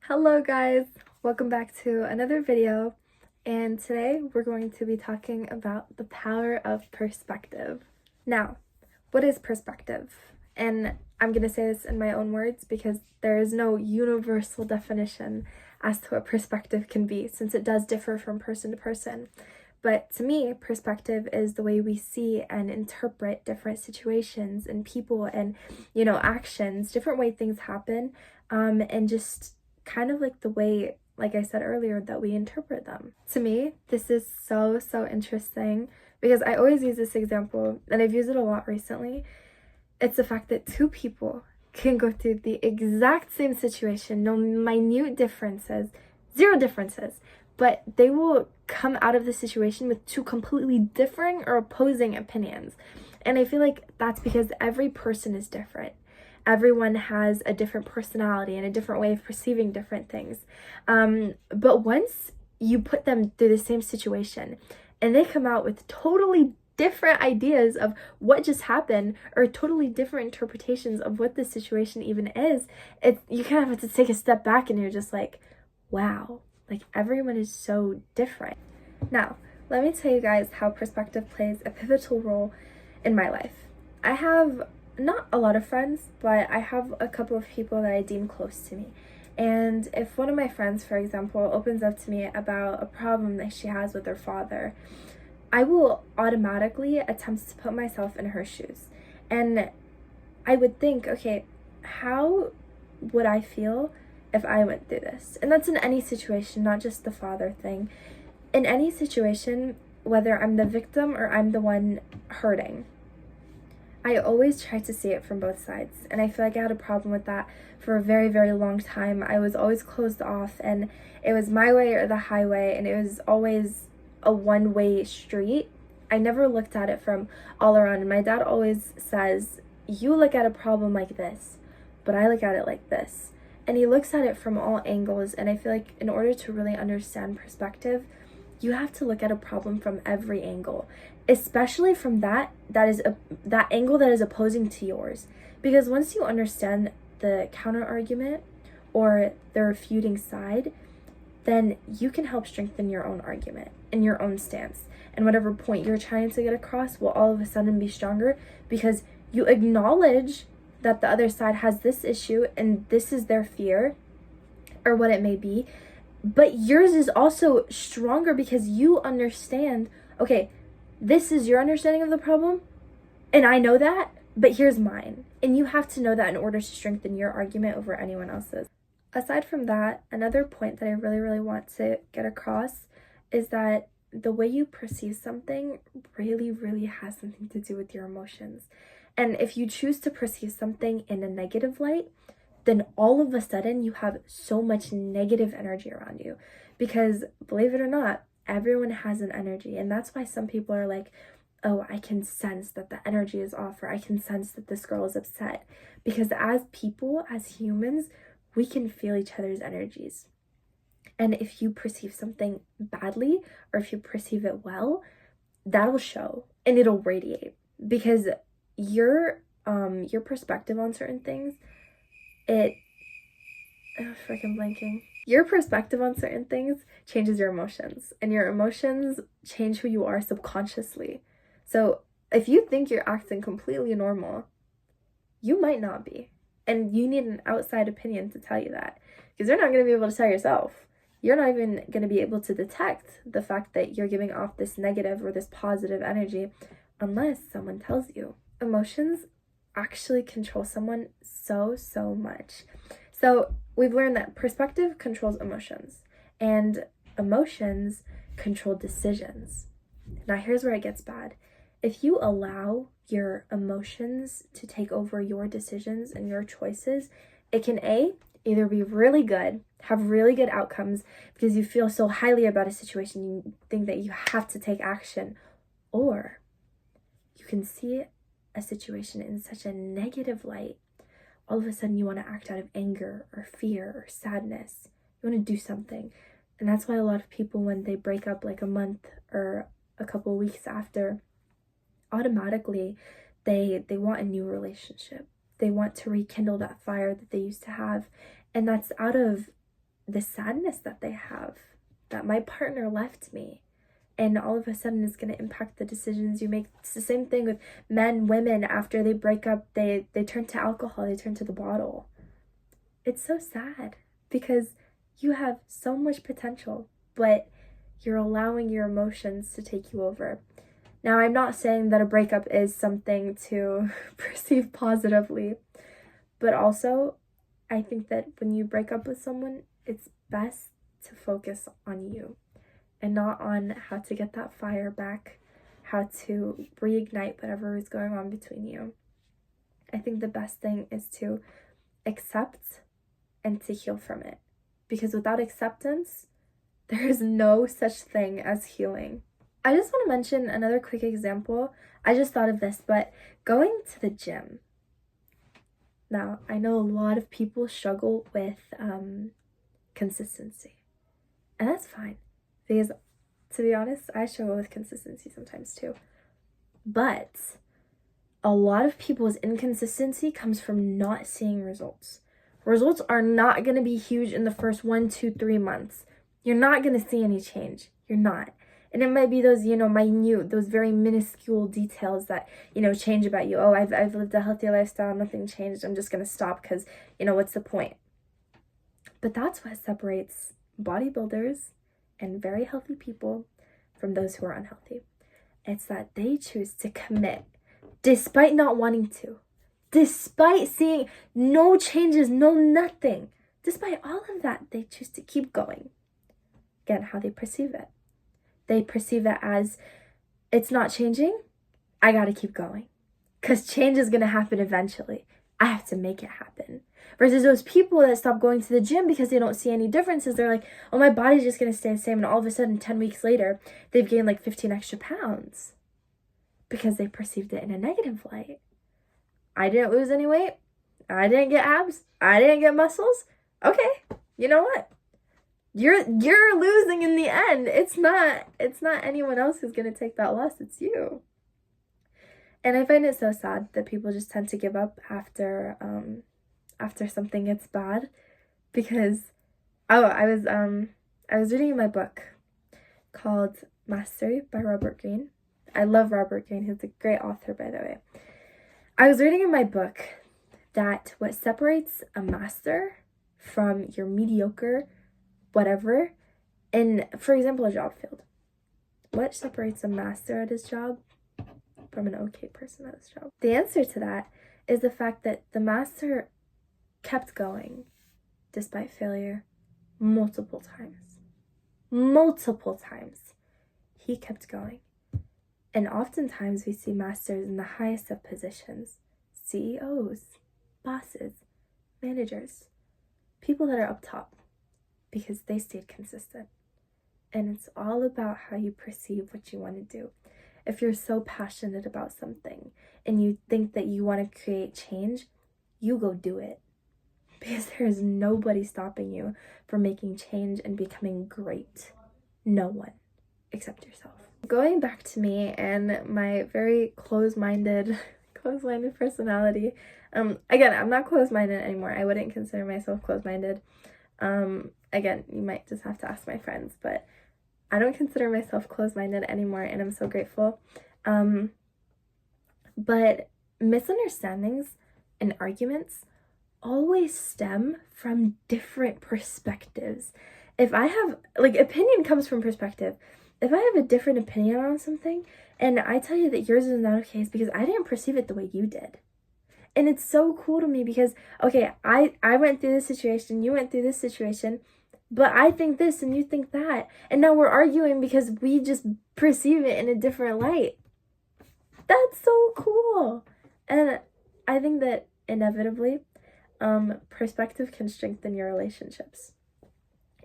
Hello guys, welcome back to another video, and today we're going to be talking about the power of perspective. Now, what is perspective? And I'm going to say this in my own words because there is no universal definition as to what perspective can be, since it does differ from person to person. But to me, perspective is the way we see and interpret different situations and people and, actions, different way things happen, and just kind of like the way, like I said earlier, that we interpret them. To me, this is so interesting because I always use this example and I've used it a lot recently. It's the fact that two people can go through the exact same situation, no minute differences, zero differences, but they will come out of the situation with two completely differing or opposing opinions. And I feel like that's because every person is different. Everyone has a different personality and a different way of perceiving different things. But once you put them through the same situation and they come out with totally different ideas of what just happened or totally different interpretations of what the situation even is, you kind of have to take a step back and you're just like, wow, like everyone is so different. Now, let me tell you guys how perspective plays a pivotal role in my life. I have not a lot of friends, but I have a couple of people that I deem close to me. And if one of my friends, for example, opens up to me about a problem that she has with her father, I will automatically attempt to put myself in her shoes. And I would think, okay, how would I feel if I went through this? And that's in any situation, not just the father thing. In any situation, whether I'm the victim or I'm the one hurting, I always try to see it from both sides, and I feel like I had a problem with that for a very long time. I was always closed off, and it was my way or the highway, and it was always a one-way street. I never looked at it from all around, and my dad always says, you look at a problem like this, but I look at it like this. And he looks at it from all angles, and I feel like in order to really understand perspective, you have to look at a problem from every angle, especially from that angle that is opposing to yours. Because once you understand the counter argument or the refuting side, then you can help strengthen your own argument and your own stance, and whatever point you're trying to get across will all of a sudden be stronger because you acknowledge that the other side has this issue and this is their fear or what it may be. But yours is also stronger because you understand, okay, this is your understanding of the problem, and I know that, but here's mine. And you have to know that in order to strengthen your argument over anyone else's. Aside from that, another point that I really want to get across is that the way you perceive something really has something to do with your emotions. And if you choose to perceive something in a negative light, then all of a sudden you have so much negative energy around you. Because believe it or not, everyone has an energy. And that's why some people are like, oh, I can sense that the energy is off, or I can sense that this girl is upset. Because as people, as humans, we can feel each other's energies. And if you perceive something badly, or if you perceive it well, that'll show and it'll radiate. Because your perspective on certain things, freaking blanking. Your perspective on certain things changes your emotions, and your emotions change who you are subconsciously. So if you think you're acting completely normal, you might not be. And you need an outside opinion to tell you that, because you're not going to be able to tell yourself. You're not even going to be able to detect the fact that you're giving off this negative or this positive energy unless someone tells you. Emotions actually control someone so much. So we've learned that perspective controls emotions, and emotions control decisions. Now here's where it gets bad. If you allow your emotions to take over your decisions and your choices, it can either be really good, have really good outcomes because you feel so highly about a situation, you think that you have to take action, or you can see a situation in such a negative light. All of a sudden you want to act out of anger or fear or sadness. You want to do something. And that's why a lot of people, when they break up like a month or a couple of weeks after, automatically they want a new relationship. They want to rekindle that fire that they used to have. And that's out of the sadness that they have, that my partner left me, and all of a sudden it's going to impact the decisions you make. It's the same thing with men, women. After they break up, they turn to alcohol, they turn to the bottle. It's so sad because you have so much potential, but you're allowing your emotions to take you over. Now, I'm not saying that a breakup is something to perceive positively, but also I think that when you break up with someone, it's best to focus on you and not on how to get that fire back, how to reignite whatever is going on between you. I think the best thing is to accept and to heal from it. Because without acceptance, there is no such thing as healing. I just want to mention another quick example. I just thought of this, but going to the gym. Now, I know a lot of people struggle with consistency. And that's fine. Because, to be honest, I struggle with consistency sometimes too. But a lot of people's inconsistency comes from not seeing results. Results are not going to be huge in the first 1, 2, 3 months. You're not going to see any change. You're not. And it might be those, minute, those very minuscule details that, change about you. Oh, I've lived a healthy lifestyle, nothing changed. I'm just going to stop because, what's the point? But that's what separates bodybuilders and very healthy people from those who are unhealthy. It's that they choose to commit despite not wanting to, despite seeing no changes, no nothing. Despite all of that, they choose to keep going. Again, how they perceive it. They perceive it as, it's not changing, I gotta keep going. Because change is gonna happen eventually. I have to make it happen. Versus those people that stop going to the gym because they don't see any differences. They're like, oh, my body's just going to stay the same. And all of a sudden, 10 weeks later, they've gained like 15 extra pounds. Because they perceived it in a negative light. I didn't lose any weight. I didn't get abs. I didn't get muscles. Okay, you know what? You're losing in the end. It's not anyone else who's going to take that loss. It's you. And I find it so sad that people just tend to give up after something gets bad, because I was reading my book called Mastery by Robert Greene. I love Robert Greene. He's a great author, by the way. I was reading in my book that what separates a master from your mediocre whatever, in, for example, a job field, what separates a master at his job from an okay person at his job? The answer to that is the fact that the master kept going despite failure multiple times. Multiple times. He kept going. And oftentimes we see masters in the highest of positions, CEOs, bosses, managers, people that are up top, because they stayed consistent. And it's all about how you perceive what you want to do. If you're so passionate about something and you think that you want to create change, you go do it. Because there is nobody stopping you from making change and becoming great. No one, except yourself. Going back to me and my very close-minded personality. Again, I'm not close-minded anymore. I wouldn't consider myself close-minded. Again, you might just have to ask my friends, but I don't consider myself close-minded anymore, and I'm so grateful. But misunderstandings and arguments always stem from different perspectives. If I have, opinion comes from perspective. If I have a different opinion on something, and I tell you that yours is not okay, it's because I didn't perceive it the way you did. And it's so cool to me because, okay, I went through this situation, you went through this situation, but I think this and you think that. And now we're arguing because we just perceive it in a different light. That's so cool. And I think that inevitably, perspective can strengthen your relationships.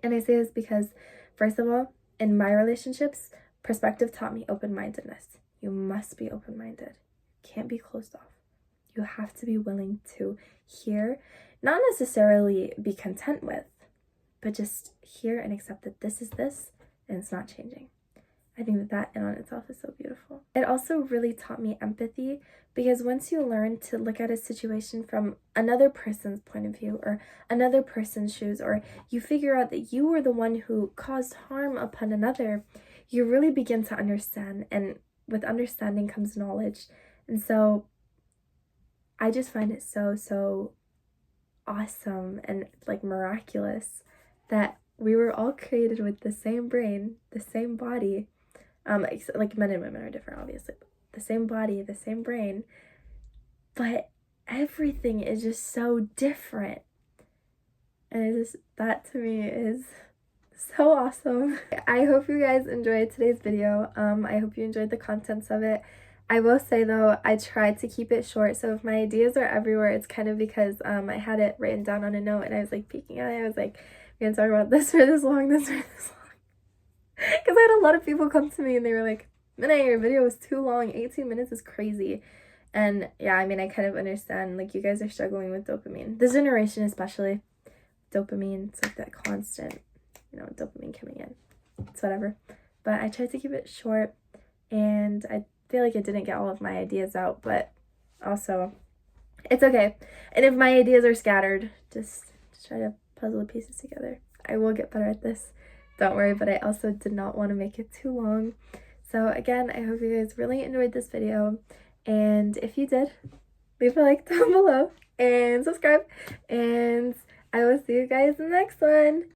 And I say this because, first of all, in my relationships, perspective taught me open-mindedness. You must be open-minded. You can't be closed off. You have to be willing to hear, not necessarily be content with, but just hear and accept that this is this and it's not changing. I think that that in on itself is so beautiful. It also really taught me empathy, because once you learn to look at a situation from another person's point of view or another person's shoes, or you figure out that you were the one who caused harm upon another, you really begin to understand, and with understanding comes knowledge. And so I just find it so awesome and like miraculous that we were all created with the same brain, the same body. Like men and women are different, obviously. But the same body, the same brain, but everything is just so different. And that to me is so awesome. I hope you guys enjoyed today's video. I hope you enjoyed the contents of it. I will say though, I tried to keep it short, so if my ideas are everywhere, it's kind of because I had it written down on a note and I was like peeking at it. I was like, we're gonna talk about this for this long, this for this long. Because I had a lot of people come to me and they were like, Minna, your video was too long, 18 minutes is crazy. And yeah, I mean, I kind of understand, like, you guys are struggling with dopamine. This generation especially, dopamine, it's like that constant, dopamine coming in. It's whatever. But I tried to keep it short, and I feel like I didn't get all of my ideas out, but also, it's okay. And if my ideas are scattered, just try to puzzle the pieces together. I will get better at this. Don't worry, but I also did not want to make it too long. So again, I hope you guys really enjoyed this video, and if you did, leave a like down below and subscribe, and I will see you guys in the next one.